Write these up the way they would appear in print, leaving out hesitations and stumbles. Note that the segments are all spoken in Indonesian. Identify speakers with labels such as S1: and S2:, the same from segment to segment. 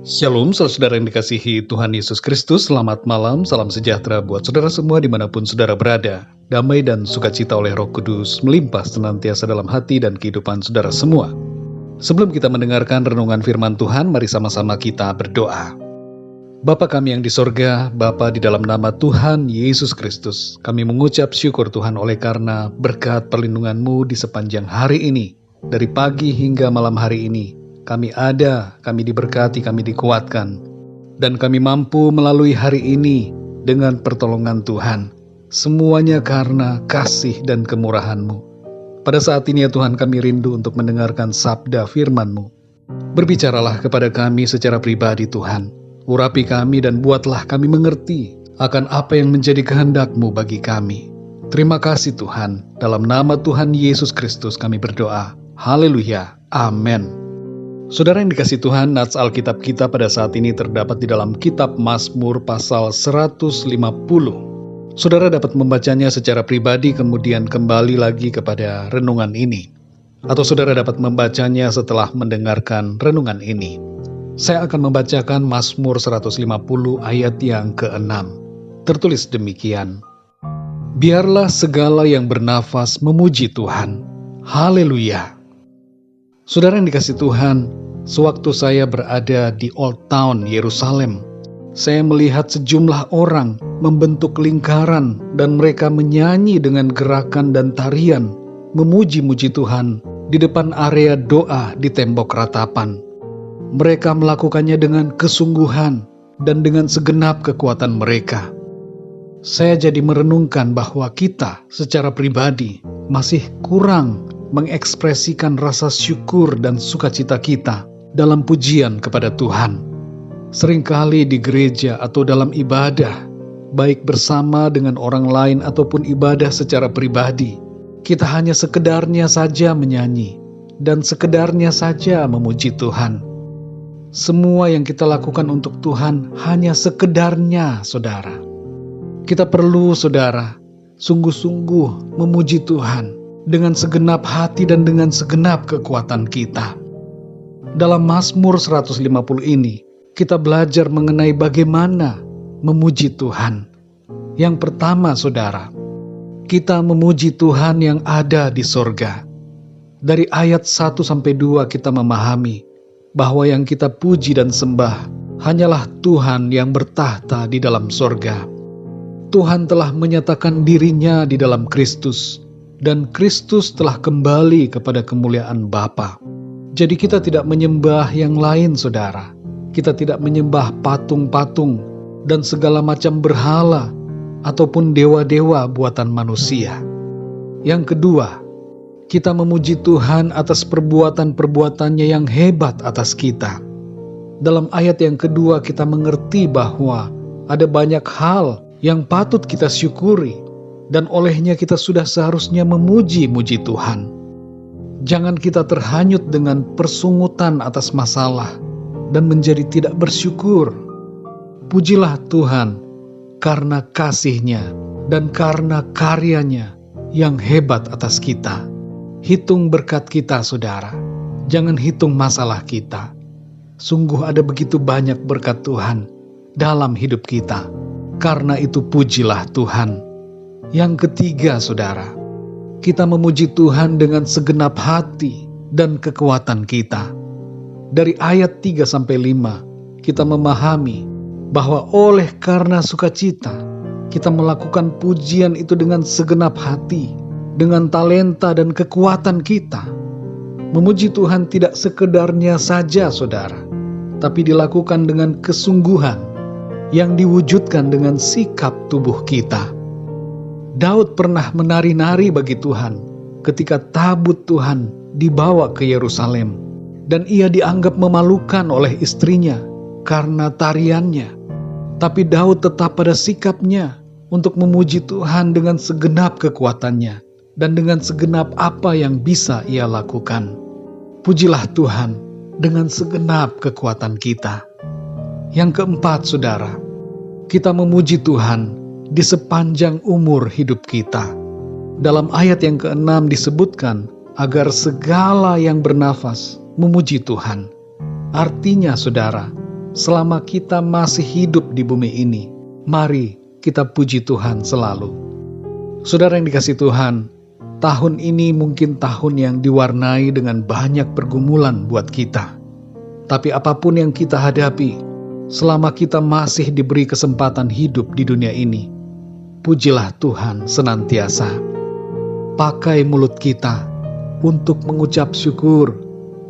S1: Shalom, saudara yang dikasihi Tuhan Yesus Kristus. Selamat malam, salam sejahtera buat saudara semua dimanapun saudara berada. Damai dan sukacita oleh Roh Kudus melimpah senantiasa dalam hati dan kehidupan saudara semua. Sebelum kita mendengarkan renungan firman Tuhan, mari sama-sama kita berdoa. Bapa kami yang di sorga, Bapa di dalam nama Tuhan Yesus Kristus, kami mengucap syukur Tuhan oleh karena berkat perlindungan-Mu di sepanjang hari ini, dari pagi hingga malam hari ini. Kami ada, kami diberkati, kami dikuatkan, dan kami mampu melalui hari ini dengan pertolongan Tuhan. Semuanya karena kasih dan kemurahan-Mu. Pada saat ini ya Tuhan, kami rindu untuk mendengarkan sabda firman-Mu. Berbicaralah kepada kami secara pribadi Tuhan. Urapi kami dan buatlah kami mengerti akan apa yang menjadi kehendak-Mu bagi kami. Terima kasih Tuhan, dalam nama Tuhan Yesus Kristus kami berdoa. Haleluya, amin. Saudara yang dikasih Tuhan, nats Alkitab kita pada saat ini terdapat di dalam kitab Mazmur pasal 150. Saudara dapat membacanya secara pribadi kemudian kembali lagi kepada renungan ini. Atau saudara dapat membacanya setelah mendengarkan renungan ini. Saya akan membacakan Mazmur 150 ayat yang ke-6. Tertulis demikian. Biarlah segala yang bernafas memuji Tuhan. Haleluya. Saudara yang dikasih Tuhan, sewaktu saya berada di Old Town Yerusalem, saya melihat sejumlah orang membentuk lingkaran dan mereka menyanyi dengan gerakan dan tarian, memuji-muji Tuhan di depan area doa di tembok ratapan. Mereka melakukannya dengan kesungguhan dan dengan segenap kekuatan mereka. Saya jadi merenungkan bahwa kita secara pribadi masih kurang mengekspresikan rasa syukur dan sukacita kita dalam pujian kepada Tuhan. Seringkali di gereja atau dalam ibadah, baik bersama dengan orang lain ataupun ibadah secara pribadi, kita hanya sekedarnya saja menyanyi dan sekedarnya saja memuji Tuhan. Semua yang kita lakukan untuk Tuhan hanya sekedarnya, saudara. Kita perlu, saudara, sungguh-sungguh memuji Tuhan dengan segenap hati dan dengan segenap kekuatan kita. Dalam Mazmur 150 ini, kita belajar mengenai bagaimana memuji Tuhan. Yang pertama, saudara, kita memuji Tuhan yang ada di sorga. Dari ayat 1-2 kita memahami bahwa yang kita puji dan sembah hanyalah Tuhan yang bertahta di dalam sorga. Tuhan telah menyatakan dirinya di dalam Kristus, dan Kristus telah kembali kepada kemuliaan Bapa. Jadi kita tidak menyembah yang lain, saudara. Kita tidak menyembah patung-patung dan segala macam berhala ataupun dewa-dewa buatan manusia. Yang kedua, kita memuji Tuhan atas perbuatan-perbuatannya yang hebat atas kita. Dalam ayat yang kedua kita mengerti bahwa ada banyak hal yang patut kita syukuri, dan olehnya kita sudah seharusnya memuji-muji Tuhan. Jangan kita terhanyut dengan persungutan atas masalah dan menjadi tidak bersyukur. Pujilah Tuhan karena kasih-Nya dan karena karya-Nya yang hebat atas kita. Hitung berkat kita, saudara. Jangan hitung masalah kita. Sungguh ada begitu banyak berkat Tuhan dalam hidup kita. Karena itu pujilah Tuhan. Yang ketiga, saudara, kita memuji Tuhan dengan segenap hati dan kekuatan kita. Dari ayat 3-5, kita memahami bahwa oleh karena sukacita, kita melakukan pujian itu dengan segenap hati, dengan talenta dan kekuatan kita. Memuji Tuhan tidak sekedarnya saja, saudara, tapi dilakukan dengan kesungguhan yang diwujudkan dengan sikap tubuh kita. Daud pernah menari-nari bagi Tuhan ketika tabut Tuhan dibawa ke Yerusalem, dan ia dianggap memalukan oleh istrinya karena tariannya. Tapi Daud tetap pada sikapnya untuk memuji Tuhan dengan segenap kekuatannya dan dengan segenap apa yang bisa ia lakukan. Pujilah Tuhan dengan segenap kekuatan kita. Yang keempat, saudara, kita memuji Tuhan di sepanjang umur hidup kita. Dalam ayat yang ke-6 disebutkan agar segala yang bernafas memuji Tuhan. Artinya, saudara, selama kita masih hidup di bumi ini. Mari kita puji Tuhan selalu. Saudara yang dikasihi Tuhan, tahun ini mungkin tahun yang diwarnai dengan banyak pergumulan buat kita. Tapi apapun yang kita hadapi, selama kita masih diberi kesempatan hidup di dunia ini, pujilah Tuhan senantiasa. Pakai mulut kita untuk mengucap syukur,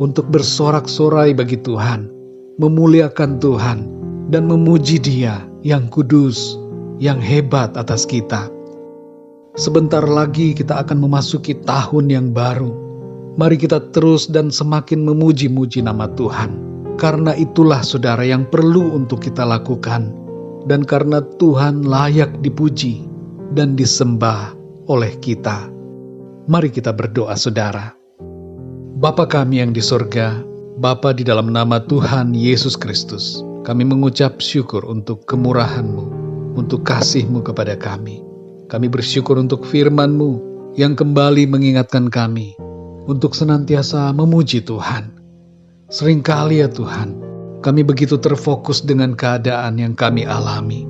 S1: untuk bersorak-sorai bagi Tuhan, memuliakan Tuhan, dan memuji Dia yang kudus, yang hebat atas kita. Sebentar lagi kita akan memasuki tahun yang baru. Mari kita terus dan semakin memuji-muji nama Tuhan. Karena itulah saudara yang perlu untuk kita lakukan. Dan karena Tuhan layak dipuji dan disembah oleh kita. Mari kita berdoa saudara. Bapa kami yang di sorga, Bapa di dalam nama Tuhan Yesus Kristus, kami mengucap syukur untuk kemurahan-Mu, untuk kasih-Mu kepada kami. Kami bersyukur untuk firman-Mu yang kembali mengingatkan kami untuk senantiasa memuji Tuhan. Seringkali ya Tuhan, kami begitu terfokus dengan keadaan yang kami alami.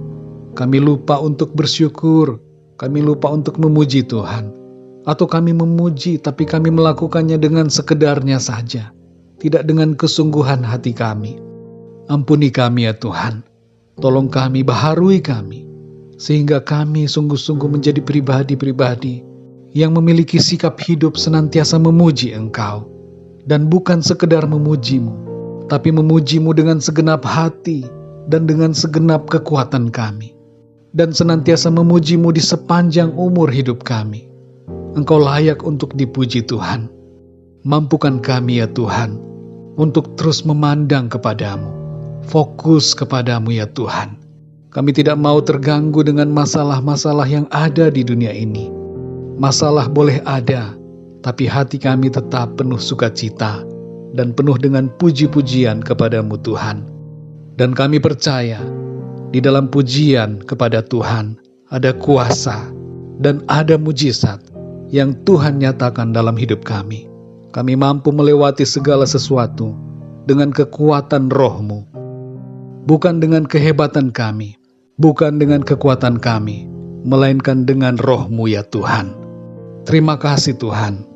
S1: Kami lupa untuk bersyukur, kami lupa untuk memuji Tuhan. Atau kami memuji tapi kami melakukannya dengan sekedarnya saja, tidak dengan kesungguhan hati kami. Ampuni kami ya Tuhan, tolong kami, baharui kami, sehingga kami sungguh-sungguh menjadi pribadi-pribadi yang memiliki sikap hidup senantiasa memuji Engkau. Dan bukan sekedar memuji-Mu, tapi memuji-Mu dengan segenap hati dan dengan segenap kekuatan kami. Dan senantiasa memuji-Mu di sepanjang umur hidup kami. Engkau layak untuk dipuji Tuhan. Mampukan kami ya Tuhan, untuk terus memandang kepadamu, fokus kepadamu ya Tuhan. Kami tidak mau terganggu dengan masalah-masalah yang ada di dunia ini. Masalah boleh ada, tapi hati kami tetap penuh sukacita dan penuh dengan puji-pujian kepadamu Tuhan. Dan kami percaya, di dalam pujian kepada Tuhan ada kuasa dan ada mujizat yang Tuhan nyatakan dalam hidup kami. Kami mampu melewati segala sesuatu dengan kekuatan Roh-Mu. Bukan dengan kehebatan kami, bukan dengan kekuatan kami, melainkan dengan Roh-Mu ya Tuhan. Terima kasih Tuhan.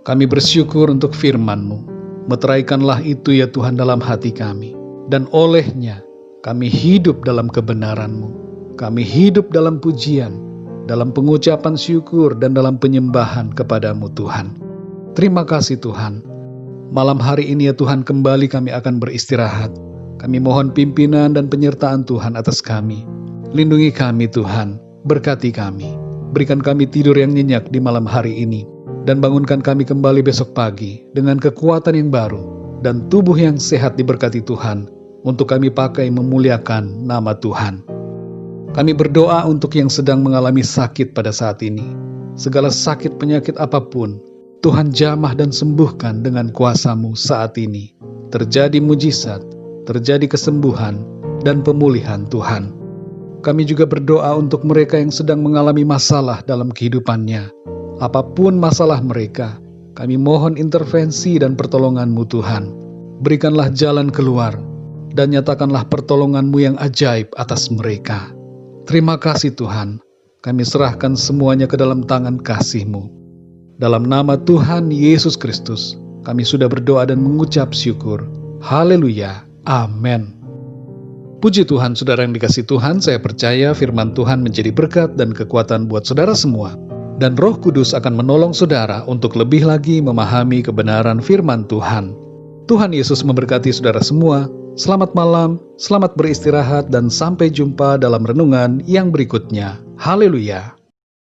S1: Kami bersyukur untuk firman-Mu. Meteraikanlah itu ya Tuhan dalam hati kami. Dan olehnya kami hidup dalam kebenaran-Mu. Kami hidup dalam pujian, dalam pengucapan syukur dan dalam penyembahan kepadamu Tuhan. Terima kasih Tuhan. Malam hari ini ya Tuhan kembali kami akan beristirahat. Kami mohon pimpinan dan penyertaan Tuhan atas kami. Lindungi kami Tuhan, berkati kami. Berikan kami tidur yang nyenyak di malam hari ini. Dan bangunkan kami kembali besok pagi dengan kekuatan yang baru dan tubuh yang sehat diberkati Tuhan untuk kami pakai memuliakan nama Tuhan. Kami berdoa untuk yang sedang mengalami sakit pada saat ini. Segala sakit penyakit apapun, Tuhan jamah dan sembuhkan dengan kuasa-Mu saat ini. Terjadi mujizat, terjadi kesembuhan dan pemulihan Tuhan. Kami juga berdoa untuk mereka yang sedang mengalami masalah dalam kehidupannya. Apapun masalah mereka, kami mohon intervensi dan pertolongan-Mu Tuhan. Berikanlah jalan keluar, dan nyatakanlah pertolongan-Mu yang ajaib atas mereka. Terima kasih Tuhan, kami serahkan semuanya ke dalam tangan kasih-Mu. Dalam nama Tuhan Yesus Kristus, kami sudah berdoa dan mengucap syukur. Haleluya, amin. Puji Tuhan, saudara yang dikasihi Tuhan, saya percaya firman Tuhan menjadi berkat dan kekuatan buat saudara semua. Dan Roh Kudus akan menolong saudara untuk lebih lagi memahami kebenaran firman Tuhan. Tuhan Yesus memberkati saudara semua. Selamat malam, selamat beristirahat, dan sampai jumpa dalam renungan yang berikutnya. Haleluya!